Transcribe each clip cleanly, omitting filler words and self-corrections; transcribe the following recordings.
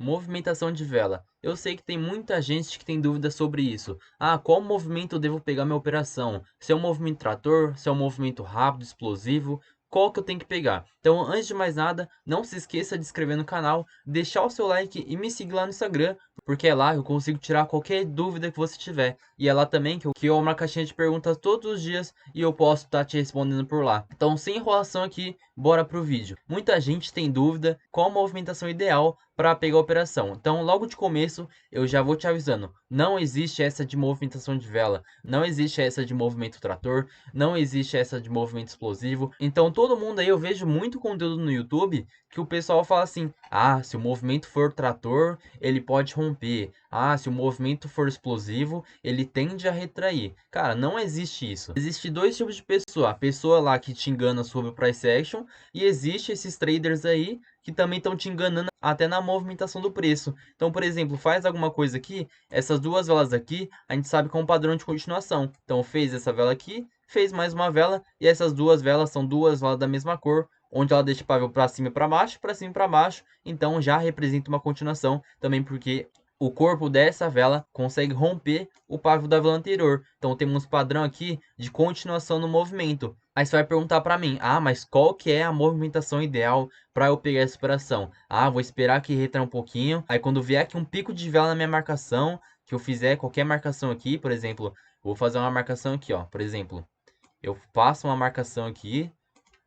movimentação de vela. Eu sei que tem muita gente que tem dúvida sobre isso. Ah, qual movimento eu devo pegar minha operação? Se é um movimento trator, se é um movimento rápido, explosivo, qual que eu tenho que pegar? Então, antes de mais nada, não se esqueça de se inscrever no canal, deixar o seu like e me seguir lá no Instagram, porque é lá que eu consigo tirar qualquer dúvida que você tiver. E é lá também que eu abro uma caixinha de perguntas todos os dias e eu posso estar te respondendo por lá. Então, sem enrolação aqui, bora pro vídeo. Muita gente tem dúvida qual a movimentação ideal para pegar a operação. Então, logo de começo, eu já vou te avisando, não existe essa de movimentação de vela, não existe essa de movimento trator, não existe essa de movimento explosivo. Então, todo mundo aí, eu vejo muito conteúdo no YouTube que o pessoal fala assim: ah, se o movimento for trator, ele pode romper. Ah, se o movimento for explosivo, ele tende a retrair. Cara, não existe isso. Existe dois tipos de pessoa. A pessoa lá que te engana sobre o price action e existe esses traders aí que também estão te enganando até na movimentação do preço. Então, por exemplo, faz alguma coisa aqui, essas duas velas aqui, a gente sabe que é um padrão de continuação. Então, fez essa vela aqui, fez mais uma vela, e essas duas velas são duas velas da mesma cor, onde ela deixa o pavio para cima e para baixo, para cima e para baixo, então já representa uma continuação, também porque o corpo dessa vela consegue romper o pavio da vela anterior. Então temos um padrão aqui de continuação no movimento. Aí você vai perguntar para mim: ah, mas qual que é a movimentação ideal para eu pegar essa operação? Ah, vou esperar que retraia um pouquinho. Aí quando vier aqui um pico de vela na minha marcação, que eu fizer qualquer marcação aqui, por exemplo, vou fazer uma marcação aqui, ó, por exemplo, eu faço uma marcação aqui.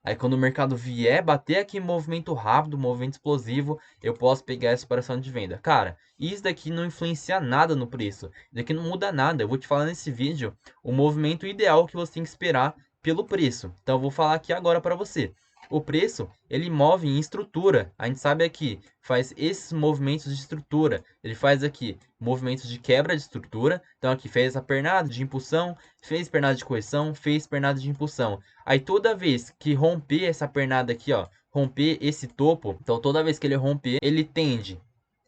Aí quando o mercado vier bater aqui em movimento rápido, movimento explosivo, eu posso pegar essa operação de venda. Cara, isso daqui não influencia nada no preço. Isso daqui não muda nada. Eu vou te falar nesse vídeo o movimento ideal que você tem que esperar pelo preço. Então eu vou falar aqui agora para você. O preço, ele move em estrutura. A gente sabe aqui, faz esses movimentos de estrutura. Ele faz aqui movimentos de quebra de estrutura. Então aqui fez a pernada de impulsão, fez pernada de correção, fez pernada de impulsão. Aí toda vez que romper essa pernada aqui, ó, romper esse topo, então toda vez que ele romper, ele tende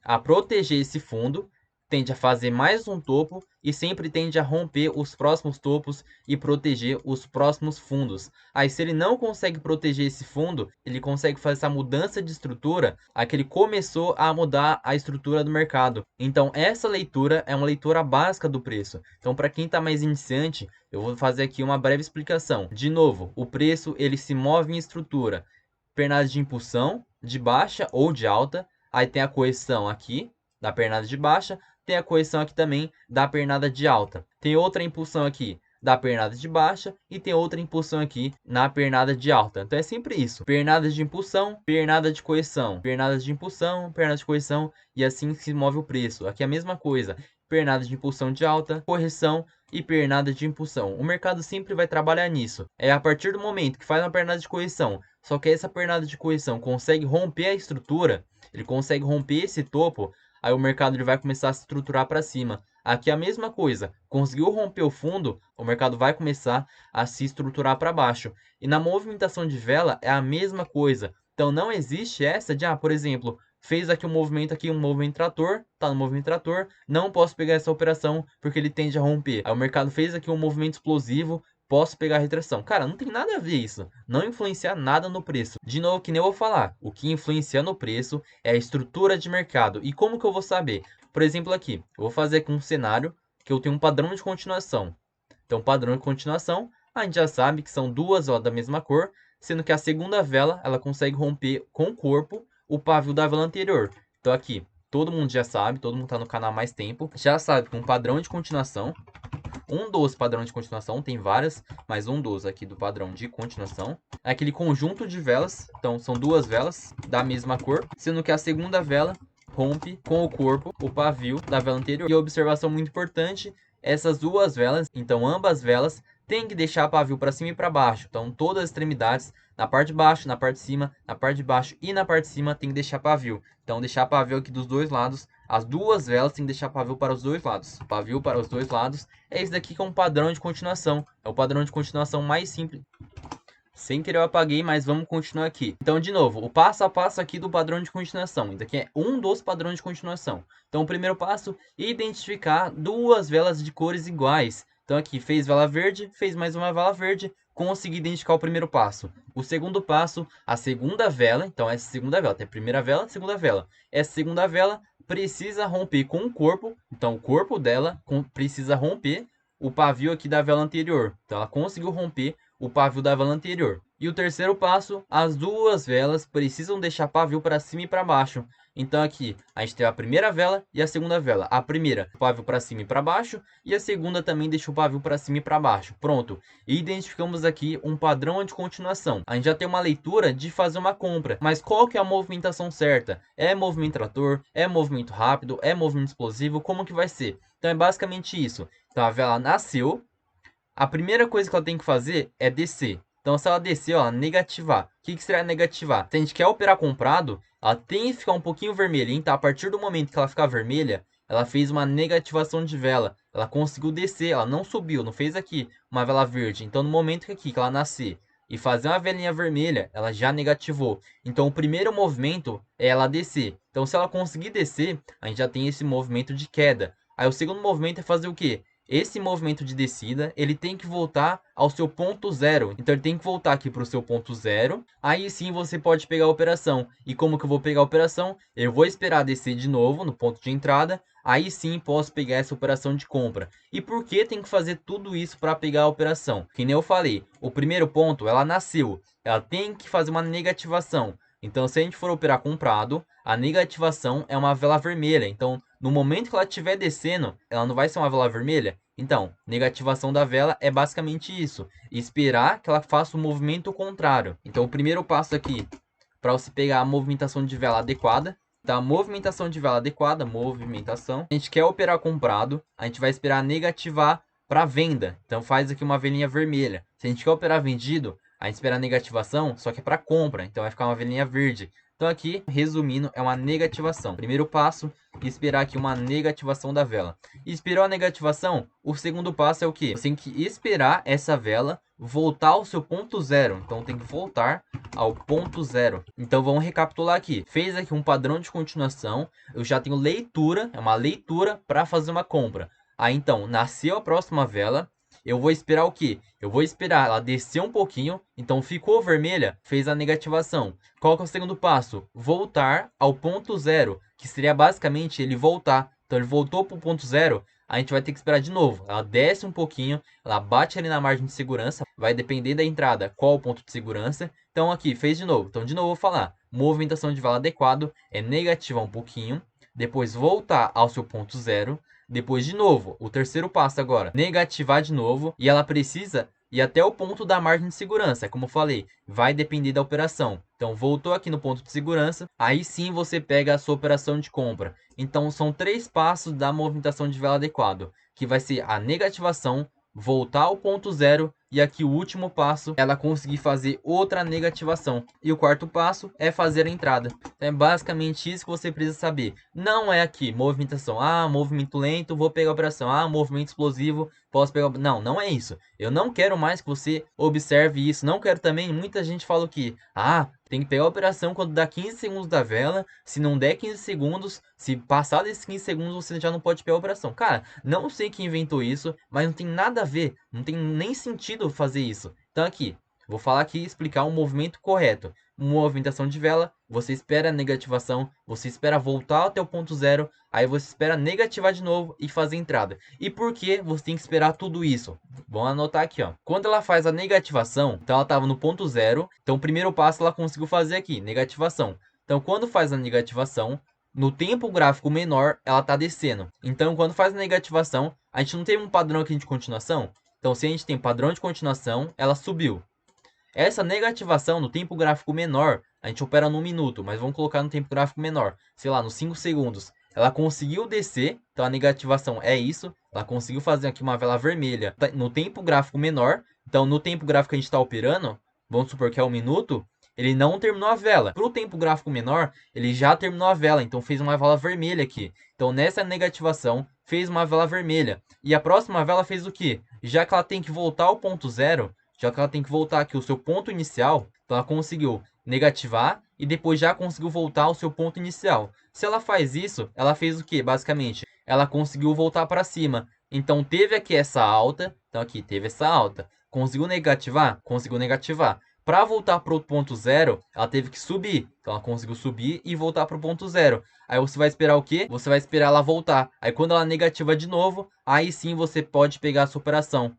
a proteger esse fundo, tende a fazer mais um topo e sempre tende a romper os próximos topos e proteger os próximos fundos. Aí se ele não consegue proteger esse fundo, ele consegue fazer essa mudança de estrutura, a que ele começou a mudar a estrutura do mercado. Então essa leitura é uma leitura básica do preço. Então para quem está mais iniciante, eu vou fazer aqui uma breve explicação. De novo, o preço ele se move em estrutura, pernada de impulsão, de baixa ou de alta. Aí tem a correção aqui da pernada de baixa, tem a correção aqui também da pernada de alta. Tem outra impulsão aqui da pernada de baixa e tem outra impulsão aqui na pernada de alta. Então é sempre isso: pernadas de impulsão, pernada de correção, pernadas de impulsão, pernada de correção, e assim se move o preço. Aqui é a mesma coisa: pernada de impulsão de alta, correção e pernada de impulsão. O mercado sempre vai trabalhar nisso. É a partir do momento que faz uma pernada de correção, só que essa pernada de correção consegue romper a estrutura, ele consegue romper esse topo, aí o mercado ele vai começar a se estruturar para cima. Aqui é a mesma coisa: conseguiu romper o fundo, o mercado vai começar a se estruturar para baixo. E na movimentação de vela é a mesma coisa. Então não existe essa de, por exemplo, fez aqui um movimento trator, tá no movimento trator, não posso pegar essa operação porque ele tende a romper. Aí o mercado fez aqui um movimento explosivo, posso pegar a retração. Cara, não tem nada a ver isso. Não influencia nada no preço. De novo, que nem eu vou falar, o que influencia no preço é a estrutura de mercado. E como que eu vou saber? Por exemplo, aqui, eu vou fazer aqui um cenário que eu tenho um padrão de continuação. Então, padrão de continuação, a gente já sabe que são duas velas da mesma cor, sendo que a segunda vela, ela consegue romper com o corpo o pavio da vela anterior. Então aqui, todo mundo já sabe, todo mundo está no canal há mais tempo, já sabe que um padrão de continuação, um dos padrões de continuação, tem várias, mas um dos aqui do padrão de continuação, é aquele conjunto de velas. Então são duas velas da mesma cor, sendo que a segunda vela rompe com o corpo o pavio da vela anterior. E observação muito importante: essas duas velas, então ambas velas, tem que deixar pavio para cima e para baixo. Então todas as extremidades, na parte de baixo, na parte de cima, na parte de baixo e na parte de cima, tem que deixar pavio. Então deixar pavio aqui dos dois lados. As duas velas tem que deixar pavio para os dois lados. Pavio para os dois lados. É esse daqui que é um padrão de continuação. É o padrão de continuação mais simples. Sem querer eu apaguei, mas vamos continuar aqui. Então, de novo, o passo a passo aqui do padrão de continuação. Isso aqui é um dos padrões de continuação. Então, o primeiro passo, identificar duas velas de cores iguais. Então, aqui, fez vela verde, fez mais uma vela verde, consegui identificar o primeiro passo. O segundo passo, a segunda vela. Então, essa segunda vela, tem a primeira vela, segunda vela. Essa segunda vela precisa romper com o corpo. Então, o corpo dela precisa romper o pavio aqui da vela anterior. Então, ela conseguiu romper o pavio da vela anterior. E o terceiro passo, as duas velas precisam deixar pavio para cima e para baixo. Então aqui a gente tem a primeira vela e a segunda vela. A primeira, o pavio para cima e para baixo, e a segunda também deixa o pavio para cima e para baixo. Pronto. E identificamos aqui um padrão de continuação. A gente já tem uma leitura de fazer uma compra. Mas qual que é a movimentação certa? É movimento trator? É movimento rápido? É movimento explosivo? Como que vai ser? Então é basicamente isso. Então a vela nasceu. A primeira coisa que ela tem que fazer é descer. Então, se ela descer, ó, negativar. O que seria negativar? Se a gente quer operar comprado, ela tem que ficar um pouquinho vermelha. Então, a partir do momento que ela ficar vermelha, ela fez uma negativação de vela. Ela conseguiu descer, ela não subiu, não fez aqui uma vela verde. Então, no momento que ela nascer e fazer uma velinha vermelha, ela já negativou. Então, o primeiro movimento é ela descer. Então, se ela conseguir descer, a gente já tem esse movimento de queda. Aí, o segundo movimento é fazer o quê? Esse movimento de descida, ele tem que voltar ao seu ponto zero. Então, ele tem que voltar aqui para o seu ponto zero. Aí sim você pode pegar a operação. E como que eu vou pegar a operação? Eu vou esperar descer de novo no ponto de entrada. Aí sim posso pegar essa operação de compra. E por que tem que fazer tudo isso para pegar a operação? Que nem eu falei, o primeiro ponto, ela nasceu. Ela tem que fazer uma negativação. Então, se a gente for operar comprado, a negativação é uma vela vermelha. Então, no momento que ela estiver descendo, ela não vai ser uma vela vermelha? Então, negativação da vela é basicamente isso. Esperar que ela faça o movimento contrário. Então, o primeiro passo aqui, para você pegar a movimentação de vela adequada. Tá, movimentação de vela adequada, movimentação. A gente quer operar comprado, a gente vai esperar negativar para venda. Então, faz aqui uma velinha vermelha. Se a gente quer operar vendido, a gente espera a negativação, só que é para compra. Então, vai ficar uma velinha verde. Então aqui, resumindo, é uma negativação. Primeiro passo, esperar aqui uma negativação da vela. Esperou a negativação, o segundo passo é o quê? Você tem que esperar essa vela voltar ao seu ponto zero. Então tem que voltar ao ponto zero. Então vamos recapitular aqui. Fez aqui um padrão de continuação. Eu já tenho leitura, é uma leitura para fazer uma compra. Aí então, nasceu a próxima vela. Eu vou esperar o quê? Eu vou esperar ela descer um pouquinho. Então ficou vermelha, fez a negativação. Qual que é o segundo passo? Voltar ao ponto zero, que seria basicamente ele voltar. Então ele voltou para o ponto zero, a gente vai ter que esperar de novo. Ela desce um pouquinho, ela bate ali na margem de segurança, vai depender da entrada qual o ponto de segurança. Então aqui, fez de novo. Então de novo eu vou falar. Movimentação de vela adequado é negativar um pouquinho, depois voltar ao seu ponto zero. Depois, de novo, o terceiro passo agora, negativar de novo. E ela precisa ir até o ponto da margem de segurança. Como eu falei, vai depender da operação. Então, voltou aqui no ponto de segurança. Aí sim você pega a sua operação de compra. Então, são 3 passos da movimentação de vela adequado. Que vai ser a negativação, voltar ao ponto zero. E aqui o último passo, ela conseguir fazer outra negativação. E o quarto passo é fazer a entrada. Então, é basicamente isso que você precisa saber. Não é aqui, movimentação. Ah, movimento lento, vou pegar a operação. Ah, movimento explosivo, posso pegar... Não, não é isso. Eu não quero mais que você observe isso. Não quero também, muita gente fala que... Ah, tem que pegar a operação quando dá 15 segundos da vela. Se não der 15 segundos, se passar desses 15 segundos, você já não pode pegar a operação. Cara, não sei quem inventou isso, mas não tem nada a ver. Não tem nem sentido fazer isso. Então aqui, vou falar aqui e explicar o movimento correto. Movimentação de vela, você espera a negativação, você espera voltar até o ponto zero, aí você espera negativar de novo e fazer entrada. E por que você tem que esperar tudo isso? Vamos anotar aqui, ó. Quando ela faz a negativação, então ela estava no ponto zero, então o primeiro passo ela conseguiu fazer aqui, negativação. Então quando faz a negativação, no tempo gráfico menor, ela está descendo. Então quando faz a negativação, a gente não tem um padrão aqui de continuação. Então se a gente tem padrão de continuação, ela subiu. Essa negativação no tempo gráfico menor, a gente opera no minuto, mas vamos colocar no tempo gráfico menor, sei lá, nos 5 segundos. Ela conseguiu descer, então a negativação é isso. Ela conseguiu fazer aqui uma vela vermelha no tempo gráfico menor. Então no tempo gráfico que a gente está operando, vamos supor que é um minuto, ele não terminou a vela. Para o tempo gráfico menor, ele já terminou a vela, então fez uma vela vermelha aqui. Então nessa negativação, fez uma vela vermelha. E a próxima vela fez o quê? Já que ela tem que voltar ao ponto zero, já que ela tem que voltar aqui ao seu ponto inicial, então ela conseguiu negativar e depois já conseguiu voltar ao seu ponto inicial. Se ela faz isso, ela fez o que basicamente? Ela conseguiu voltar para cima. Então teve aqui essa alta, então aqui teve essa alta. Conseguiu negativar? Conseguiu negativar. Para voltar para o ponto zero, ela teve que subir. Então ela conseguiu subir e voltar para o ponto zero. Aí você vai esperar o quê? Você vai esperar ela voltar. Aí quando ela negativa de novo, aí sim você pode pegar a sua operação.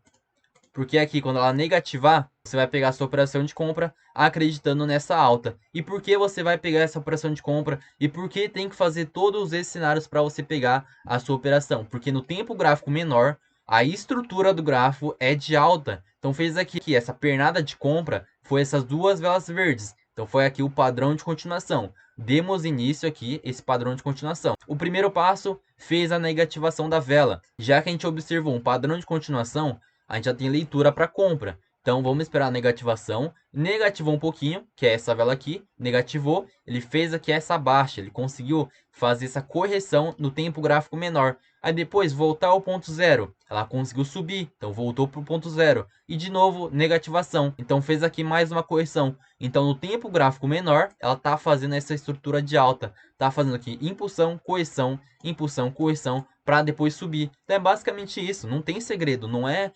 Porque aqui, quando ela negativar, você vai pegar a sua operação de compra acreditando nessa alta. E por que você vai pegar essa operação de compra? E por que tem que fazer todos esses cenários para você pegar a sua operação? Porque no tempo gráfico menor, a estrutura do gráfico é de alta. Então fez aqui que essa pernada de compra foi essas duas velas verdes. Então foi aqui o padrão de continuação. Demos início aqui esse padrão de continuação. O primeiro passo fez a negativação da vela. Já que a gente observou um padrão de continuação, a gente já tem leitura para compra. Então vamos esperar a negativação. Negativou um pouquinho, que é essa vela aqui. Negativou, ele fez aqui essa baixa. Ele conseguiu fazer essa correção no tempo gráfico menor. Aí depois voltar ao ponto zero. Ela conseguiu subir, então voltou para o ponto zero. E de novo, negativação. Então fez aqui mais uma correção. Então no tempo gráfico menor, ela está fazendo essa estrutura de alta. Está fazendo aqui impulsão, correção, para depois subir. Então é basicamente isso, não tem segredo, não é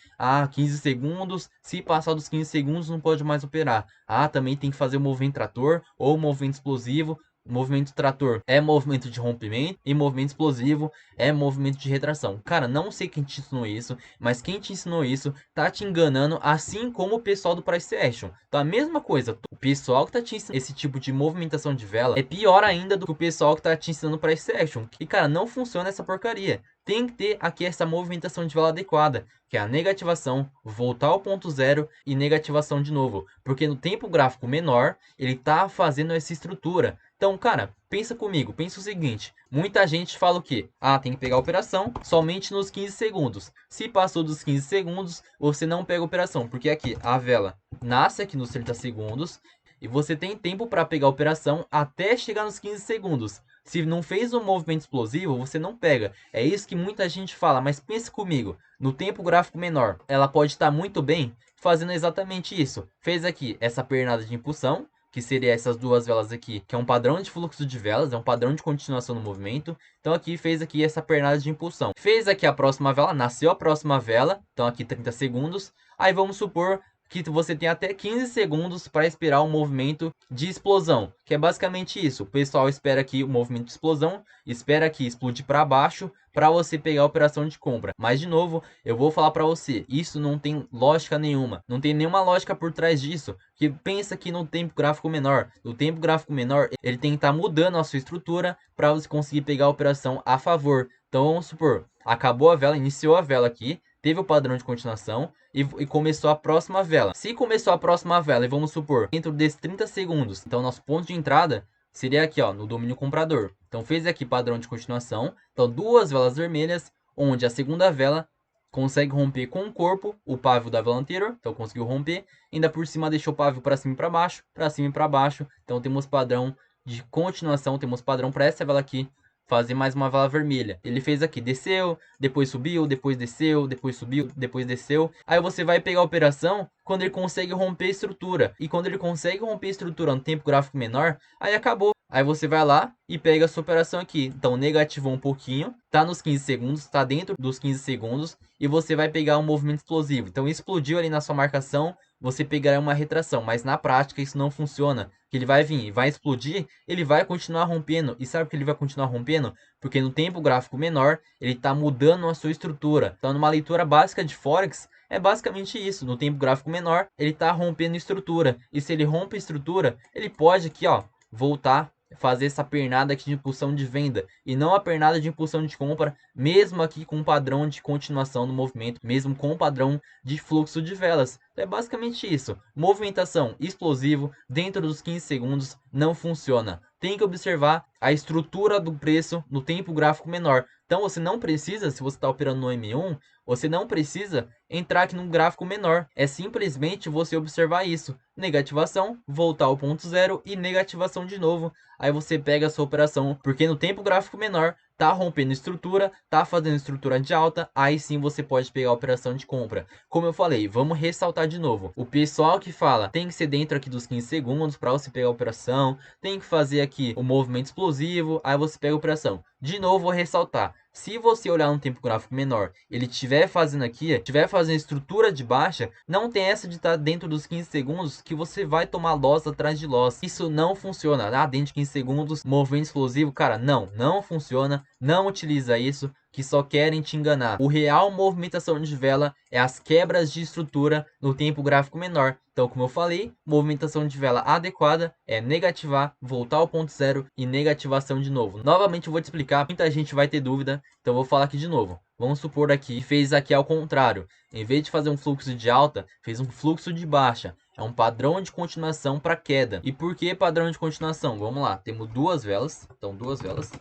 15 segundos, se passar dos 15 segundos não pode mais operar. Também tem que fazer o movimento trator ou movimento explosivo. Movimento trator é movimento de rompimento e movimento explosivo é movimento de retração. Cara, não sei quem te ensinou isso, mas quem te ensinou isso tá te enganando, assim como o pessoal do Price Action. Então a mesma coisa, o pessoal que tá te ensinando esse tipo de movimentação de vela é pior ainda do que o pessoal que tá te ensinando Price Action. E cara, não funciona essa porcaria. Tem que ter aqui essa movimentação de vela adequada, que é a negativação, voltar ao ponto zero e negativação de novo. Porque no tempo gráfico menor, ele tá fazendo essa estrutura. Então, cara, pensa comigo, pensa o seguinte, muita gente fala o quê? Tem que pegar a operação somente nos 15 segundos. Se passou dos 15 segundos, você não pega a operação, porque aqui a vela nasce aqui nos 30 segundos e você tem tempo para pegar a operação até chegar nos 15 segundos. Se não fez um movimento explosivo, você não pega. É isso que muita gente fala, mas pense comigo, no tempo gráfico menor, ela pode estar muito bem fazendo exatamente isso. Fez aqui essa pernada de impulsão, que seria essas duas velas aqui, que é um padrão de fluxo de velas, é um padrão de continuação no movimento. Então aqui fez aqui essa pernada de impulsão. Fez aqui a próxima vela, nasceu a próxima vela, então aqui 30 segundos. Aí vamos supor que você tem até 15 segundos para esperar um movimento de explosão, que é basicamente isso. O pessoal espera aqui o movimento de explosão, espera aqui explodir para baixo para você pegar a operação de compra. Mas de novo, eu vou falar para você, isso não tem lógica nenhuma, não tem nenhuma lógica por trás disso. Que pensa que no tempo gráfico menor, no tempo gráfico menor, ele tem que estar mudando a sua estrutura para você conseguir pegar a operação a favor. Então vamos supor, acabou a vela, iniciou a vela aqui, teve o padrão de continuação e começou a próxima vela. Se começou a próxima vela, e vamos supor, dentro desses 30 segundos, então nosso ponto de entrada seria aqui, ó, no domínio comprador. Então fez aqui padrão de continuação, então duas velas vermelhas, onde a segunda vela consegue romper com o corpo o pavio da vela anterior, então conseguiu romper, ainda por cima deixou o pavio para cima e para baixo, então temos padrão de continuação, temos padrão para essa vela aqui, fazer mais uma vela vermelha. Ele fez aqui, desceu, depois subiu, depois desceu, depois subiu, depois desceu. Aí você vai pegar a operação quando ele consegue romper a estrutura. E quando ele consegue romper a estrutura no tempo gráfico menor, aí acabou. Aí você vai lá e pega a sua operação aqui. Então negativou um pouquinho, tá nos 15 segundos, tá dentro dos 15 segundos e você vai pegar um movimento explosivo. Então explodiu ali na sua marcação, você pegará uma retração, mas na prática isso não funciona. Que ele vai vir, vai explodir, ele vai continuar rompendo. E sabe por que ele vai continuar rompendo? Porque no tempo gráfico menor, ele está mudando a sua estrutura. Então numa leitura básica de Forex, é basicamente isso. No tempo gráfico menor, ele está rompendo estrutura. E se ele rompe a estrutura, ele pode aqui, ó, voltar fazer essa pernada aqui de impulsão de venda e não a pernada de impulsão de compra, mesmo aqui com um padrão de continuação no movimento, mesmo com um padrão de fluxo de velas. É basicamente isso. Movimentação explosivo dentro dos 15 segundos não funciona. Tem que observar a estrutura do preço no tempo gráfico menor. Então você não precisa, se você está operando no M1, você não precisa entrar aqui num gráfico menor. É simplesmente você observar isso. Negativação, voltar ao ponto zero e negativação de novo. Aí você pega a sua operação, porque no tempo gráfico menor tá rompendo estrutura, tá fazendo estrutura de alta, aí sim você pode pegar a operação de compra. Como eu falei, vamos ressaltar de novo. O pessoal que fala, tem que ser dentro aqui dos 15 segundos para você pegar a operação, tem que fazer aqui o movimento explosivo, aí você pega a operação. De novo, vou ressaltar. Se você olhar no tempo gráfico menor, ele estiver fazendo aqui, estiver fazendo estrutura de baixa, não tem essa de estar dentro dos 15 segundos que você vai tomar loss atrás de loss. Isso não funciona. Ah, dentro de 15 segundos, movimento explosivo. Cara, não funciona. Não utiliza isso, que só querem te enganar. O real movimentação de vela é as quebras de estrutura no tempo gráfico menor. Então, como eu falei, movimentação de vela adequada é negativar, voltar ao ponto zero e negativação de novo. Novamente eu vou te explicar, muita gente vai ter dúvida, então eu vou falar aqui de novo. Vamos supor aqui, fez aqui ao contrário. Em vez de fazer um fluxo de alta, fez um fluxo de baixa. É um padrão de continuação para queda. E por que padrão de continuação? Vamos lá, temos duas velas. Então, duas velas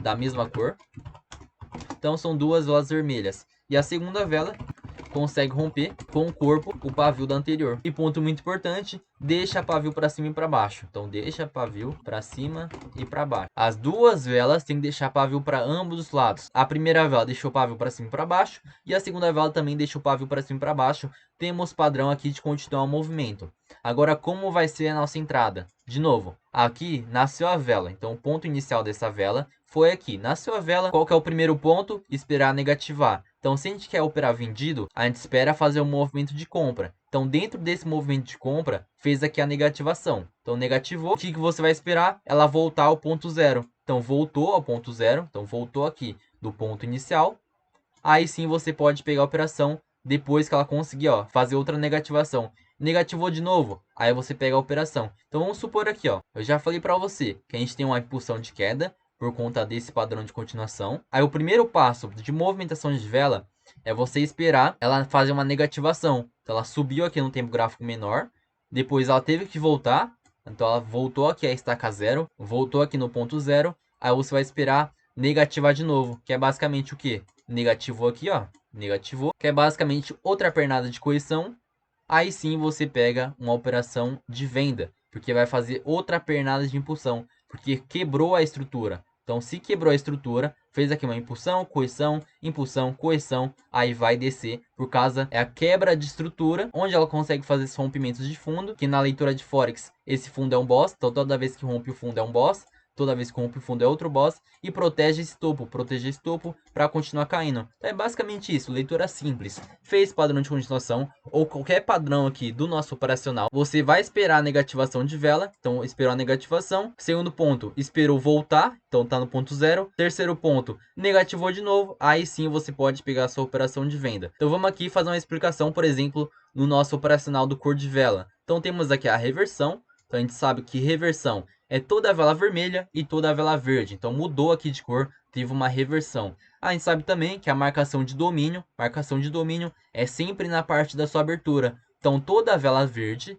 da mesma cor. Então, são duas velas vermelhas. E a segunda vela consegue romper com o corpo o pavio da anterior. E ponto muito importante, deixa pavio para cima e para baixo. Então deixa pavio para cima e para baixo. As duas velas tem que deixar pavio para ambos os lados. A primeira vela deixou pavio para cima e para baixo e a segunda vela também deixou pavio para cima e para baixo. Temos padrão aqui de continuar o movimento. Agora, como vai ser a nossa entrada? De novo, aqui nasceu a vela. Então o ponto inicial dessa vela foi aqui. Nasceu a vela, qual que é o primeiro ponto? Esperar negativar. Então, se a gente quer operar vendido, a gente espera fazer um movimento de compra. Então, dentro desse movimento de compra, fez aqui a negativação. Então, negativou. O que você vai esperar? Ela voltar ao ponto zero. Então, voltou ao ponto zero. Então, voltou aqui do ponto inicial. Aí sim você pode pegar a operação depois que ela conseguir fazer outra negativação. Negativou de novo, aí você pega a operação. Então, vamos supor aqui, eu já falei para você que a gente tem uma impulsão de queda por conta desse padrão de continuação. Aí o primeiro passo de movimentação de vela é você esperar ela fazer uma negativação. Então ela subiu aqui no tempo gráfico menor, depois ela teve que voltar, então ela voltou aqui a estaca zero, voltou aqui no ponto zero, aí você vai esperar negativar de novo, que é basicamente o que? Negativou aqui, negativou, que é basicamente outra pernada de correção. Aí sim você pega uma operação de venda, porque vai fazer outra pernada de impulsão, porque quebrou a estrutura. Então, se quebrou a estrutura, fez aqui uma impulsão, correção, aí vai descer, por causa é a quebra de estrutura, onde ela consegue fazer esses rompimentos de fundo, que na leitura de Forex, esse fundo é um boss, então toda vez que rompe o fundo é um boss, toda vez que rompe o fundo é outro boss, e protege esse topo, proteger esse topo para continuar caindo. Então é basicamente isso, leitura simples. Fez padrão de continuação, ou qualquer padrão aqui do nosso operacional, você vai esperar a negativação de vela, então esperou a negativação. Segundo ponto, esperou voltar, então tá no ponto zero. Terceiro ponto, negativou de novo, aí sim você pode pegar a sua operação de venda. Então vamos aqui fazer uma explicação, por exemplo, no nosso operacional do cor de vela. Então temos aqui a reversão, então a gente sabe que reversão é toda a vela vermelha e toda a vela verde. Então mudou aqui de cor, teve uma reversão. A gente sabe também que a marcação de domínio é sempre na parte da sua abertura. Então toda a vela verde,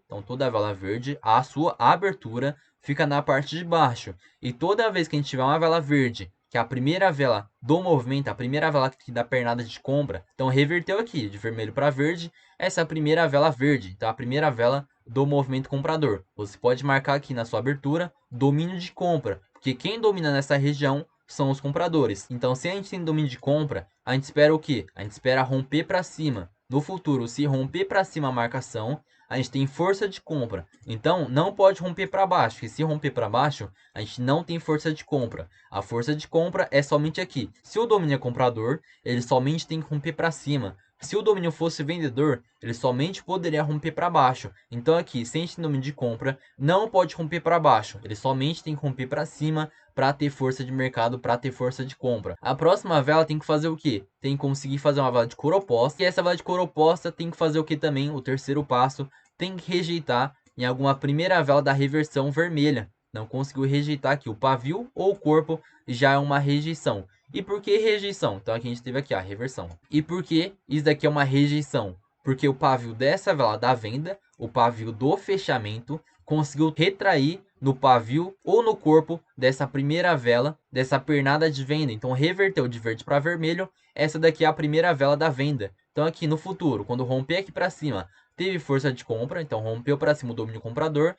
a sua abertura fica na parte de baixo. E toda vez que a gente tiver uma vela verde, que é a primeira vela do movimento, a primeira vela que dá pernada de compra, então reverteu aqui de vermelho para verde, essa é a primeira vela verde, então a primeira vela do movimento comprador. Você pode marcar aqui na sua abertura domínio de compra, porque quem domina nessa região são os compradores. Então, se a gente tem domínio de compra, a gente espera o quê? A gente espera romper para cima. No futuro, se romper para cima a marcação, a gente tem força de compra. Então, não pode romper para baixo, porque se romper para baixo, a gente não tem força de compra. A força de compra é somente aqui. Se o domínio é comprador, ele somente tem que romper para cima. Se o domínio fosse vendedor, ele somente poderia romper para baixo. Então aqui, sem esse domínio de compra, não pode romper para baixo. Ele somente tem que romper para cima para ter força de mercado, para ter força de compra. A próxima vela tem que fazer o quê? Tem que conseguir fazer uma vela de cor oposta. E essa vela de cor oposta tem que fazer o que também? O terceiro passo, tem que rejeitar em alguma primeira vela da reversão vermelha. Não conseguiu rejeitar aqui o pavio ou o corpo, já é uma rejeição. E por que rejeição? Então aqui a gente teve aqui a reversão. E por que isso daqui é uma rejeição? Porque o pavio dessa vela da venda, o pavio do fechamento, conseguiu retrair no pavio ou no corpo dessa primeira vela, dessa pernada de venda. Então reverteu de verde para vermelho, essa daqui é a primeira vela da venda. Então aqui no futuro, quando romper aqui para cima, teve força de compra, então rompeu para cima o domínio comprador,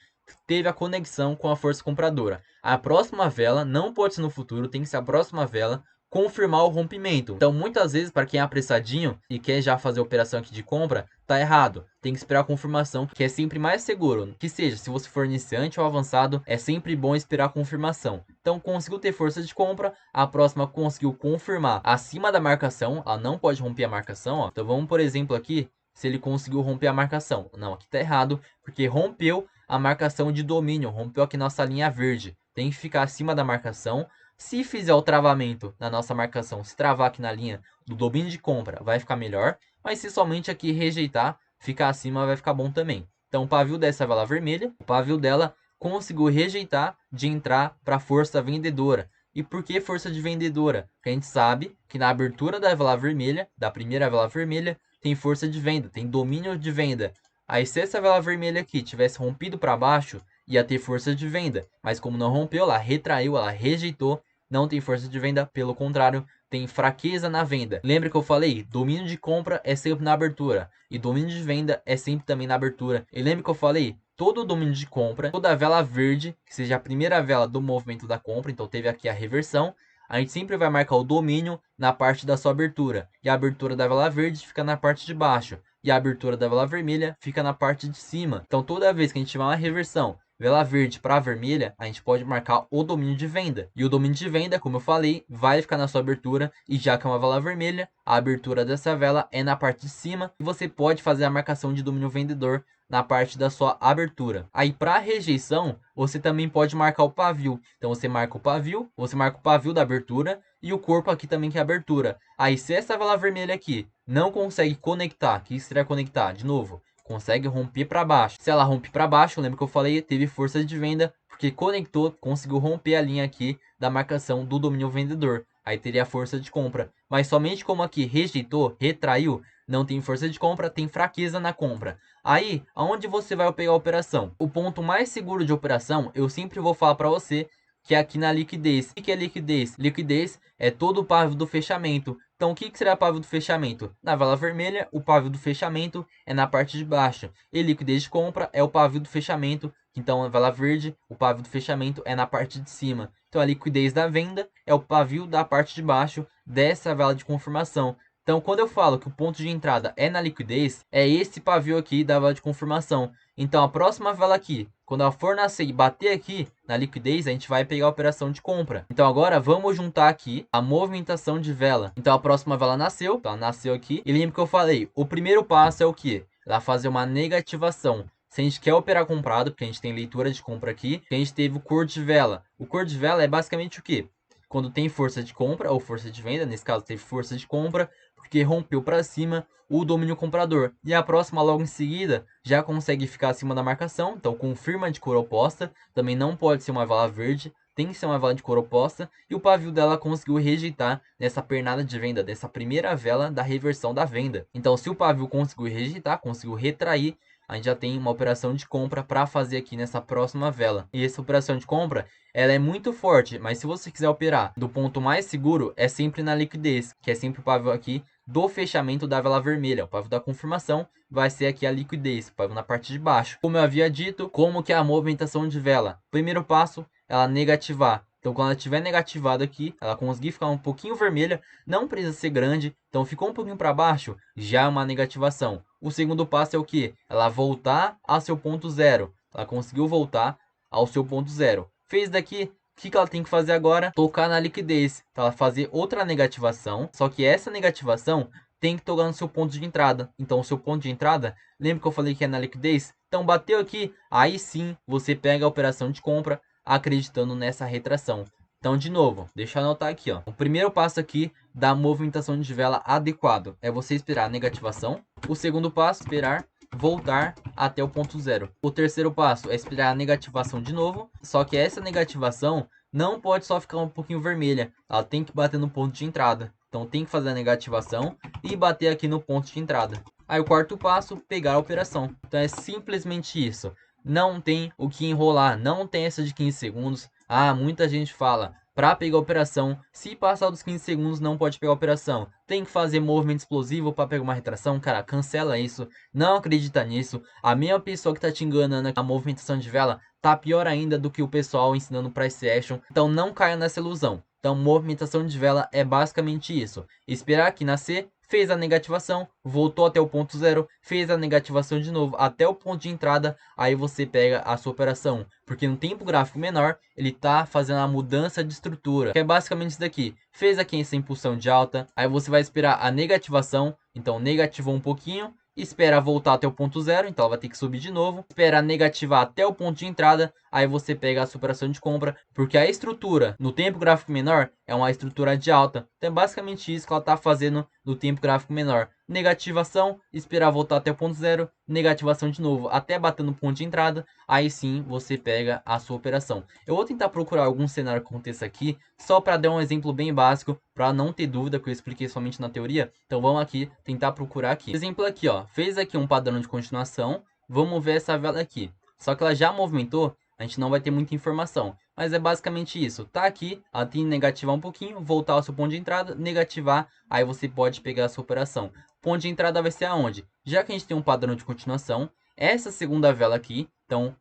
teve a conexão com a força compradora. A próxima vela não pode ser no futuro, tem que ser a próxima vela confirmar o rompimento. Então, muitas vezes, para quem é apressadinho e quer já fazer a operação aqui de compra, tá errado. Tem que esperar a confirmação, que é sempre mais seguro. Que seja, se você for iniciante ou avançado, é sempre bom esperar a confirmação. Então, conseguiu ter força de compra, a próxima conseguiu confirmar acima da marcação, ela não pode romper a marcação, ó. Então, vamos, por exemplo, aqui, se ele conseguiu romper a marcação. Não, aqui tá errado, porque rompeu a marcação de domínio, rompeu aqui nossa linha verde. Tem que ficar acima da marcação. Se fizer o travamento na nossa marcação, se travar aqui na linha do domínio de compra, vai ficar melhor. Mas se somente aqui rejeitar, ficar acima, vai ficar bom também. Então, o pavio dessa vela vermelha, o pavio dela conseguiu rejeitar de entrar para a força vendedora. E por que força de vendedora? Porque a gente sabe que na abertura da vela vermelha, da primeira vela vermelha, tem força de venda, tem domínio de venda. Aí se essa vela vermelha aqui tivesse rompido para baixo, ia ter força de venda. Mas como não rompeu, ela retraiu, ela rejeitou, não tem força de venda, pelo contrário, tem fraqueza na venda. Lembra que eu falei? Domínio de compra é sempre na abertura. E domínio de venda é sempre também na abertura. E lembra que eu falei? Todo o domínio de compra, toda a vela verde, que seja a primeira vela do movimento da compra, então teve aqui a reversão, a gente sempre vai marcar o domínio na parte da sua abertura. E a abertura da vela verde fica na parte de baixo. E a abertura da vela vermelha fica na parte de cima. Então toda vez que a gente tiver uma reversão, vela verde para vermelha, a gente pode marcar o domínio de venda. E o domínio de venda, como eu falei, vai ficar na sua abertura. E já que é uma vela vermelha, a abertura dessa vela é na parte de cima. E você pode fazer a marcação de domínio vendedor na parte da sua abertura. Aí para rejeição, você também pode marcar o pavio. Então você marca o pavio da abertura e o corpo aqui também que é a abertura. Aí se essa vela vermelha aqui não consegue conectar, que seria conectar, de novo, consegue romper para baixo. Se ela rompe para baixo, lembra que eu falei, teve força de venda, porque conectou, conseguiu romper a linha aqui da marcação do domínio vendedor. Aí teria força de compra. Mas somente como aqui rejeitou, retraiu, não tem força de compra, tem fraqueza na compra. Aí, aonde você vai pegar a operação? O ponto mais seguro de operação, eu sempre vou falar para você, que é aqui na liquidez. O que é liquidez? Liquidez é todo o pavio do fechamento. Então, o que será pavio do fechamento? Na vela vermelha, o pavio do fechamento é na parte de baixo. E liquidez de compra é o pavio do fechamento. Então, na vela verde, o pavio do fechamento é na parte de cima. Então, a liquidez da venda é o pavio da parte de baixo dessa vela de confirmação. Então, quando eu falo que o ponto de entrada é na liquidez, é esse pavio aqui da vela de confirmação. Então, a próxima vela aqui, quando ela for nascer e bater aqui na liquidez, a gente vai pegar a operação de compra. Então, agora vamos juntar aqui a movimentação de vela. Então, a próxima vela nasceu, ela nasceu aqui. E lembra que eu falei, o primeiro passo é o quê? Ela fazer uma negativação. Se a gente quer operar comprado, porque a gente tem leitura de compra aqui, a gente teve o cor de vela. O cor de vela é basicamente o quê? Quando tem força de compra ou força de venda, nesse caso teve força de compra, porque rompeu para cima o domínio comprador. E a próxima logo em seguida já consegue ficar acima da marcação, então confirma de cor oposta, também não pode ser uma vela verde, tem que ser uma vela de cor oposta, e o pavio dela conseguiu rejeitar nessa pernada de venda, dessa primeira vela da reversão da venda. Então se o pavio conseguiu rejeitar, conseguiu retrair, a gente já tem uma operação de compra para fazer aqui nessa próxima vela. E essa operação de compra, ela é muito forte, mas se você quiser operar do ponto mais seguro, é sempre na liquidez, que é sempre o pavio aqui do fechamento da vela vermelha. O pavio da confirmação vai ser aqui a liquidez, o pavio na parte de baixo. Como eu havia dito, como que é a movimentação de vela? Primeiro passo, ela negativar. Então, quando ela estiver negativada aqui, ela conseguir ficar um pouquinho vermelha, não precisa ser grande. Então, ficou um pouquinho para baixo, já é uma negativação. O segundo passo é o que? Ela voltar ao seu ponto zero. Ela conseguiu voltar ao seu ponto zero. Fez daqui, o que ela tem que fazer agora? Tocar na liquidez. Então, ela fazer outra negativação. Só que essa negativação tem que tocar no seu ponto de entrada. Então, o seu ponto de entrada, lembra que eu falei que é na liquidez? Então, bateu aqui, aí sim você pega a operação de compra acreditando nessa retração. Então, de novo, deixa eu anotar aqui, ó. O primeiro passo aqui da movimentação de vela adequado é você esperar a negativação. O segundo passo, esperar voltar até o ponto zero. O terceiro passo é esperar a negativação de novo, só que essa negativação não pode só ficar um pouquinho vermelha, ela tem que bater no ponto de entrada. Então tem que fazer a negativação e bater aqui no ponto de entrada. Aí o quarto passo, pegar a operação. Então é simplesmente isso. Não tem o que enrolar, não tem essa de 15 segundos. Ah, muita gente fala, para pegar a operação, se passar dos 15 segundos não pode pegar a operação. Tem que fazer movimento explosivo para pegar uma retração. Cara, cancela isso, não acredita nisso. A mesma pessoa que tá te enganando a movimentação de vela tá pior ainda do que o pessoal ensinando price action. Então não caia nessa ilusão. Então Então, movimentação de vela é basicamente isso. Esperar aqui nascer, fez a negativação, voltou até o ponto zero, fez a negativação de novo até o ponto de entrada, aí você pega a sua operação. Porque no tempo gráfico menor, ele está fazendo a mudança de estrutura, que é basicamente isso daqui. Fez aqui essa impulsão de alta, aí você vai esperar a negativação, então negativou um pouquinho, espera voltar até o ponto zero, então ela vai ter que subir de novo, espera negativar até o ponto de entrada, aí você pega a sua operação de compra, porque a estrutura no tempo gráfico menor é uma estrutura de alta, então é basicamente isso que ela está fazendo no tempo gráfico menor. Negativação, esperar voltar até o ponto zero, negativação de novo até bater no ponto de entrada, aí sim você pega a sua operação. Eu vou tentar procurar algum cenário que aconteça aqui, só para dar um exemplo bem básico, para não ter dúvida, que eu expliquei somente na teoria. Então vamos aqui tentar procurar aqui. Exemplo aqui, ó, fez aqui um padrão de continuação, vamos ver essa vela aqui. Só que ela já movimentou, a gente não vai ter muita informação. Mas é basicamente isso. Tá aqui, ela tem que negativar um pouquinho, voltar ao seu ponto de entrada, negativar, aí você pode pegar a sua operação. Ponto de entrada vai ser aonde? Já que a gente tem um padrão de continuação, essa segunda vela aqui, então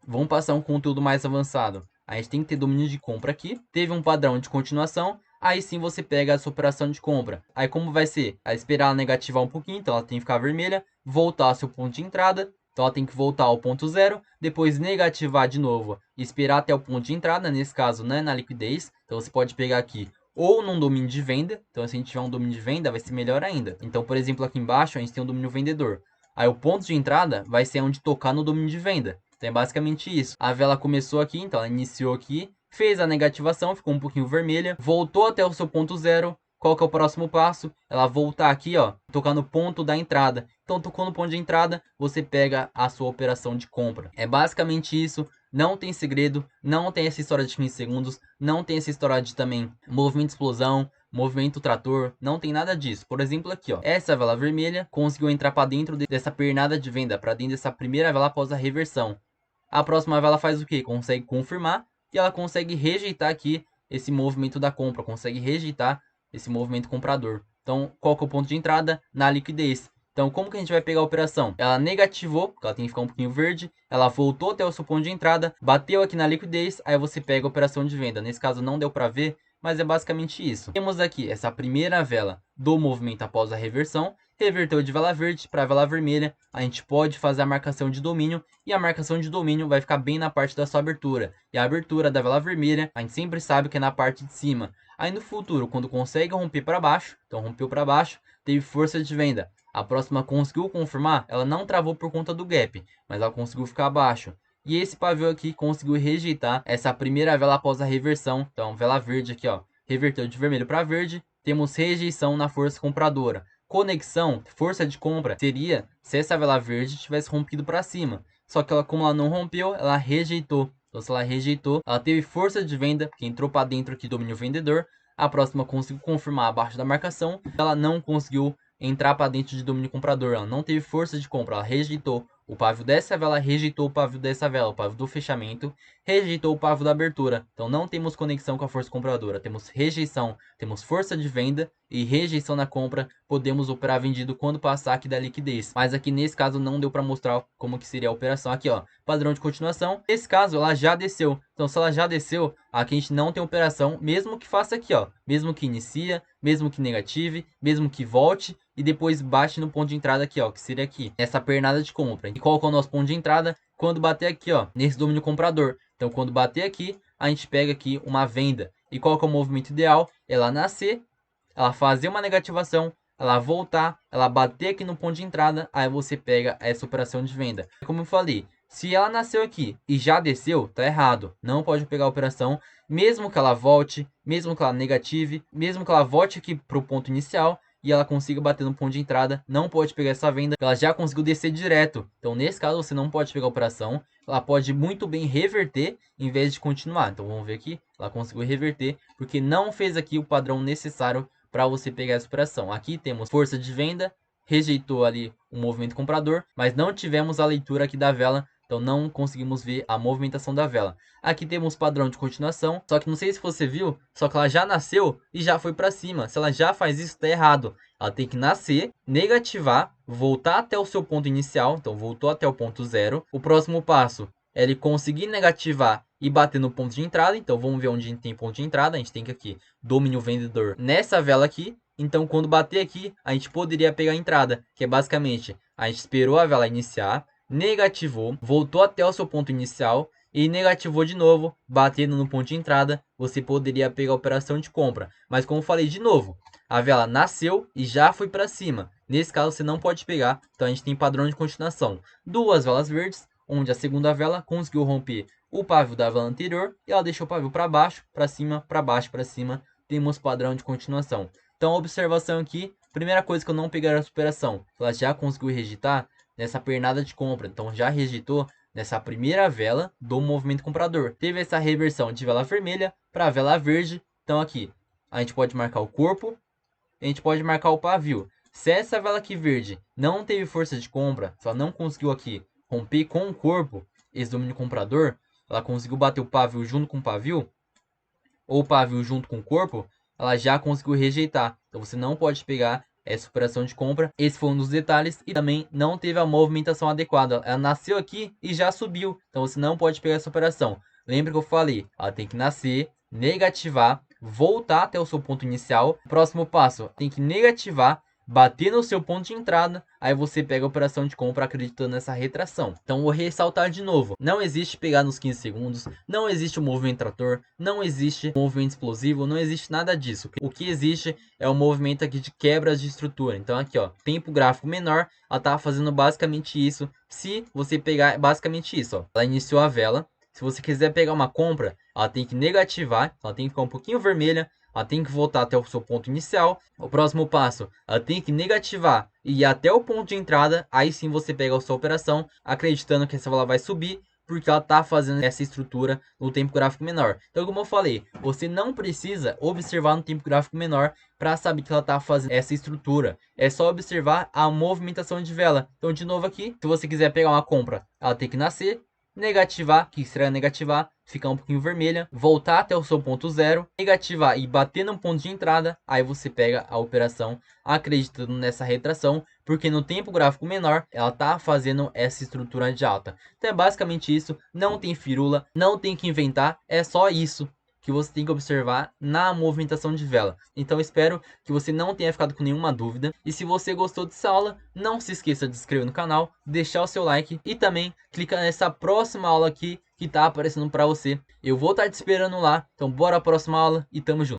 vamos passar um conteúdo mais avançado. A gente tem que ter domínio de compra aqui, teve um padrão de continuação, aí sim você pega a sua operação de compra. Aí como vai ser? A esperar ela negativar um pouquinho, então ela tem que ficar vermelha, voltar ao seu ponto de entrada, então ela tem que voltar ao ponto zero, depois negativar de novo, esperar até o ponto de entrada, nesse caso, né, na liquidez. Então você pode pegar aqui ou num domínio de venda, então se a gente tiver um domínio de venda vai ser melhor ainda. Então, por exemplo, aqui embaixo a gente tem um domínio vendedor. Aí o ponto de entrada vai ser onde tocar no domínio de venda. Então é basicamente isso. A vela começou aqui, então ela iniciou aqui, fez a negativação, ficou um pouquinho vermelha, voltou até o seu ponto zero. Qual que é o próximo passo? Ela voltar aqui, ó, tocar no ponto da entrada. Então, tocou no ponto de entrada, você pega a sua operação de compra. É basicamente isso. Não tem segredo, não tem essa história de 15 segundos, não tem essa história de também movimento de explosão, movimento trator, não tem nada disso. Por exemplo, aqui, ó, essa vela vermelha conseguiu entrar para dentro dessa pernada de venda, para dentro dessa primeira vela após a reversão. A próxima vela faz o que? Consegue confirmar e ela consegue rejeitar aqui esse movimento da compra, consegue rejeitar esse movimento comprador. Então, qual que é o ponto de entrada? Na liquidez. Então, como que a gente vai pegar a operação? Ela negativou, porque ela tem que ficar um pouquinho verde, ela voltou até o seu ponto de entrada, bateu aqui na liquidez, aí você pega a operação de venda. Nesse caso não deu para ver, mas é basicamente isso. Temos aqui essa primeira vela do movimento após a reversão, reverteu de vela verde para vela vermelha, a gente pode fazer a marcação de domínio, e a marcação de domínio vai ficar bem na parte da sua abertura. E a abertura da vela vermelha, a gente sempre sabe que é na parte de cima. Aí no futuro, quando consegue romper para baixo, então rompeu para baixo, teve força de venda. A próxima conseguiu confirmar, ela não travou por conta do gap, mas ela conseguiu ficar abaixo. E esse pavio aqui conseguiu rejeitar essa primeira vela após a reversão. Então, vela verde aqui, ó, reverteu de vermelho para verde. Temos rejeição na força compradora. Conexão, força de compra, seria se essa vela verde tivesse rompido para cima. Só que ela, como ela não rompeu, ela rejeitou. Então, se ela rejeitou, ela teve força de venda, que entrou para dentro aqui do domínio vendedor. A próxima conseguiu confirmar abaixo da marcação. Ela não conseguiu entrar para dentro de domínio comprador. Ela não teve força de compra, ela rejeitou o pavio dessa vela, rejeitou o pavio dessa vela, o pavio do fechamento, rejeitou o pavio da abertura. Então não temos conexão com a força compradora, temos rejeição, temos força de venda e rejeição na compra. Podemos operar vendido quando passar aqui da liquidez. Mas aqui nesse caso não deu para mostrar como que seria a operação. Aqui, ó, padrão de continuação. Nesse caso ela já desceu. Então se ela já desceu, aqui a gente não tem operação, mesmo que faça aqui, ó, mesmo que inicia, mesmo que negative, mesmo que volte e depois bate no ponto de entrada aqui, ó, que seria aqui, essa pernada de compra. E qual que é o nosso ponto de entrada? Quando bater aqui, ó, nesse domínio comprador. Então, quando bater aqui, a gente pega aqui uma venda. E qual que é o movimento ideal? Ela nascer, ela fazer uma negativação, ela voltar, ela bater aqui no ponto de entrada, aí você pega essa operação de venda. Como eu falei, se ela nasceu aqui e já desceu, tá errado. Não pode pegar a operação, mesmo que ela volte, mesmo que ela negative, mesmo que ela volte aqui para o ponto inicial e ela consiga bater no ponto de entrada, não pode pegar essa venda, ela já conseguiu descer direto. Então, nesse caso, você não pode pegar a operação, ela pode muito bem reverter em vez de continuar. Então, vamos ver aqui, ela conseguiu reverter, porque não fez aqui o padrão necessário para você pegar essa operação. Aqui temos força de venda, rejeitou ali o movimento comprador, mas não tivemos a leitura aqui da vela, então não conseguimos ver a movimentação da vela. Aqui temos padrão de continuação, só que não sei se você viu, só que ela já nasceu e já foi para cima. Se ela já faz isso, tá errado. Ela tem que nascer, negativar, voltar até o seu ponto inicial, então voltou até o ponto zero. O próximo passo é ele conseguir negativar e bater no ponto de entrada. Então vamos ver onde a gente tem ponto de entrada. A gente tem que aqui domínio vendedor nessa vela aqui. Então quando bater aqui, a gente poderia pegar a entrada, que é basicamente a gente esperou a vela iniciar, negativou, voltou até o seu ponto inicial e negativou de novo, batendo no ponto de entrada, você poderia pegar a operação de compra. Mas como eu falei de novo, a vela nasceu e já foi para cima. Nesse caso você não pode pegar, então a gente tem padrão de continuação. Duas velas verdes, onde a segunda vela conseguiu romper o pavio da vela anterior e ela deixou o pavio para baixo, para cima, para baixo, para cima. Temos padrão de continuação. Então a observação aqui, primeira coisa que eu não pegaria essa operação, ela já conseguiu rejeitar nessa pernada de compra, então já rejeitou nessa primeira vela do movimento comprador. Teve essa reversão de vela vermelha para vela verde, então aqui a gente pode marcar o corpo, a gente pode marcar o pavio. Se essa vela aqui verde não teve força de compra, se ela não conseguiu aqui romper com o corpo, esse domínio comprador, ela conseguiu bater o pavio junto com o pavio, ou o pavio junto com o corpo, ela já conseguiu rejeitar. Então você não pode pegar essa operação de compra. Esse foi um dos detalhes. E também não teve a movimentação adequada. Ela nasceu aqui e já subiu. Então você não pode pegar essa operação. Lembra que eu falei? Ela tem que nascer, negativar, voltar até o seu ponto inicial. Próximo passo, tem que negativar, bater no seu ponto de entrada, aí você pega a operação de compra acreditando nessa retração. Então vou ressaltar de novo, não existe pegar nos 15 segundos, não existe o movimento trator, não existe movimento explosivo, não existe nada disso. O que existe é o movimento aqui de quebras de estrutura. Então aqui ó, tempo gráfico menor, ela tá fazendo basicamente isso. Se você pegar basicamente isso, ó, ela iniciou a vela. Se você quiser pegar uma compra, ela tem que negativar, ela tem que ficar um pouquinho vermelha, ela tem que voltar até o seu ponto inicial. O próximo passo, ela tem que negativar e ir até o ponto de entrada. Aí sim você pega a sua operação, acreditando que essa vela vai subir, porque ela está fazendo essa estrutura no tempo gráfico menor. Então, como eu falei, você não precisa observar no tempo gráfico menor para saber que ela está fazendo essa estrutura. É só observar a movimentação de vela. Então, de novo aqui, se você quiser pegar uma compra, ela tem que nascer, negativar, que será negativar, ficar um pouquinho vermelha, voltar até o seu ponto zero, negativar e bater no ponto de entrada, aí você pega a operação acreditando nessa retração, porque no tempo gráfico menor, ela tá fazendo essa estrutura de alta. Então é basicamente isso, não tem firula, não tem que inventar, é só isso que você tem que observar na movimentação de vela. Então espero que você não tenha ficado com nenhuma dúvida. E se você gostou dessa aula, não se esqueça de se inscrever no canal, deixar o seu like e também clica nessa próxima aula aqui que tá aparecendo para você. Eu vou estar te esperando lá. Então bora a próxima aula e tamo junto.